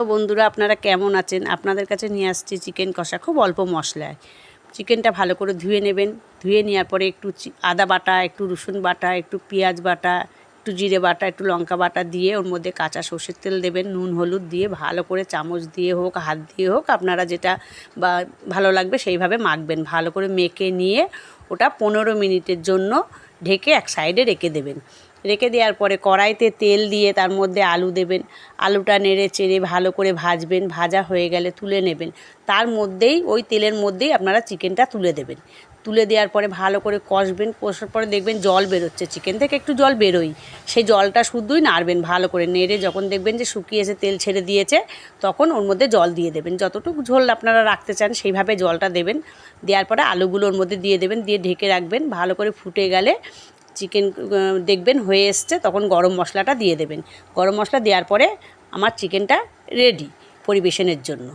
তো বন্ধুরা, আপনারা কেমন আছেন? আপনাদের কাছে নিয়ে আসছি চিকেন কষা খুব অল্প মশলায়। চিকেনটা ভালো করে ধুয়ে নেবেন। ধুয়ে নেওয়ার পরে একটু আদা বাটা, একটু রসুন বাটা, একটু পেঁয়াজ বাটা, একটু জিরে বাটা, একটু লঙ্কা বাটা দিয়ে ওর মধ্যে কাঁচা সর্ষের তেল দেবেন, নুন হলুদ দিয়ে ভালো করে চামচ দিয়ে হোক হাত দিয়ে হোক আপনারা যেটা বা ভালো লাগবে সেইভাবে মাখবেন। ভালো করে মেখে নিয়ে ওটা 15 মিনিটের জন্য ঢেকে এক সাইডে রেখে দেবেন। রেখে দেওয়ার পরে কড়াইতে তেল দিয়ে তার মধ্যে আলু দেবেন। আলুটা নেড়ে চেড়ে ভালো করে ভাজবেন। ভাজা হয়ে গেলে তুলে নেবেন। তার মধ্যেই ওই তেলের মধ্যেই আপনারা চিকেনটা তুলে দেবেন। তুলে দেওয়ার পরে ভালো করে কষবেন। কষার পরে দেখবেন জল বেরোচ্ছে, চিকেন থেকে একটু জল বেরোয়। সেই জলটা শুধুই নাড়বেন ভালো করে নেড়ে। যখন দেখবেন যে শুকিয়ে এসে তেল ছেড়ে দিয়েছে তখন ওর মধ্যে জল দিয়ে দেবেন। যতটুকু ঝোল আপনারা রাখতে চান সেইভাবে জলটা দেবেন। দেওয়ার পরে আলুগুলো ওর মধ্যে দিয়ে দেবেন, দিয়ে ঢেকে রাখবেন। ভালো করে ফুটে গেলে চিকেন দেখবেন হয়ে এসছে, তখন গরম মশলাটা দিয়ে দেবেন। গরম মশলা দেওয়ার পরে আমার চিকেনটা রেডি পরিবেশনের জন্য।